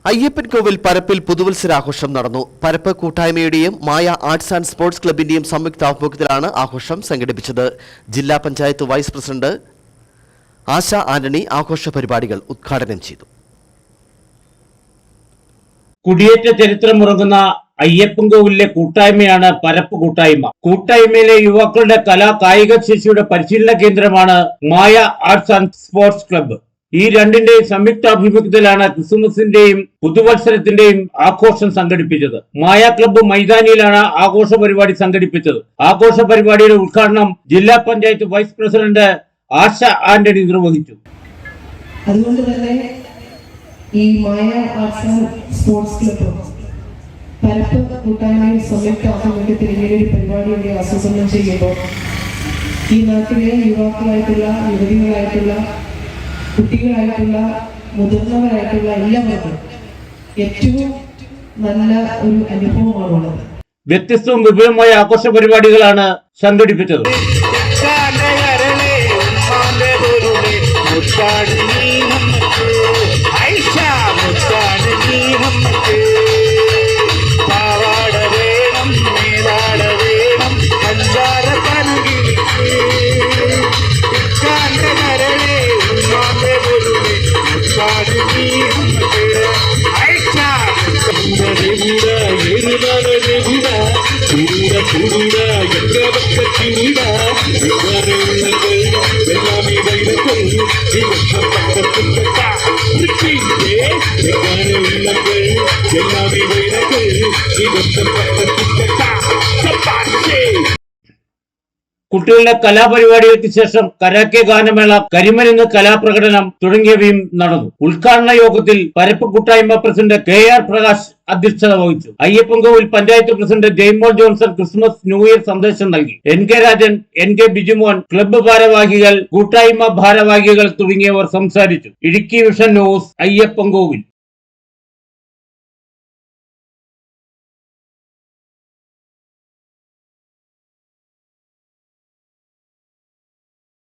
അയ്യപ്പൻകോവിൽ പരപ്പിൽ പുതുവത്സരാഘോഷം നടന്നു. പരപ്പ് കൂട്ടായ്മയുടെയും മായ arts and sports ക്ലബിന്റെയും സംയുക്താഭിമുഖ്യത്തിലാണ് ആഘോഷം സംഘടിപ്പിച്ചത്. ജില്ലാ പഞ്ചായത്ത് വൈസ് പ്രസിഡന്റ് ആശ ആന്റണി ആഘോഷ പരിപാടികൾ ഉദ്ഘാടനം ചെയ്തു. കുടിയേറ്റ ചരിത്രമുറങ്ങുന്ന അയ്യപ്പൻകോവിലെ കൂട്ടായ്മയാണ് പരപ്പ് കൂട്ടായ്മ. കൂട്ടായ്മയിലെ യുവാക്കളുടെ കായിക ശേഷിയുടെ പരിശീലന കേന്ദ്രമാണ് മായ ആർട്സ് ആൻഡ് സ്പോർട്സ് ക്ലബ്ബ്. ഈ രണ്ടിന്റെയും സംയുക്താഭിമുഖ്യത്തിലാണ് ക്രിസ്മസിന്റെയും പുതുവത്സരത്തിന്റെയും ആഘോഷം സംഘടിപ്പിച്ചത്. മായ ക്ലബ്ബ് മൈതാനിയിലാണ് ആഘോഷ പരിപാടി സംഘടിപ്പിച്ചത്. ആഘോഷ പരിപാടിയുടെ ഉദ്ഘാടനം ജില്ലാ പഞ്ചായത്ത് വൈസ് പ്രസിഡന്റ് ആശ ആന്റണി നിർവഹിച്ചു. അതുകൊണ്ട് തന്നെ ഈ മായ ആർട്സ് ആൻഡ് സ്പോർട്സ് ക്ലബ്ബ് പരപ്പ് കൂട്ടായ്മയും സംയുക്താഭിമുഖ്യത്തിൽ ഇങ്ങനെയൊരു പരിപാടിയുടെ ആസൂത്രണം ചെയ്യുമ്പോൾ ഈ നാട്ടിലെ യുവാക്കളായിട്ടുള്ള യുവതികളായിട്ടുള്ള കുട്ടികളായിട്ടുള്ള മുതിർന്നവരായിട്ടുള്ള എല്ലാവർക്കും ഏറ്റവും നല്ല ഒരു അനുഭവമാണുള്ളത്. വ്യത്യസ്തവും വിപുലമായ ആഘോഷ പരിപാടികളാണ് സംഘടിപ്പിച്ചത്. കുട്ടികളുടെ കലാപരിപാടികൾക്ക് ശേഷം കരാക്കെ ഗാനമേള, കരിമരുന്ന് കലാപ്രകടനം തുടങ്ങിയവയും നടന്നു. ഉദ്ഘാടന യോഗത്തിൽ പരപ്പ് കൂട്ടായ്മ പ്രസിഡന്റ് KR പ്രകാശ് അധ്യക്ഷത വഹിച്ചു. Ayyappankovil panchayat president Jaimol Johnson Christmas new year സന്ദേശം നൽകി. NK Rajan, NK Bijumon, club ഭാരവാഹികൾ, കൂട്ടായ്മ ഭാരവാഹികൾ തുടങ്ങിയവർ സംസാരിച്ചു. Idukki vision news, Ayyappancoil.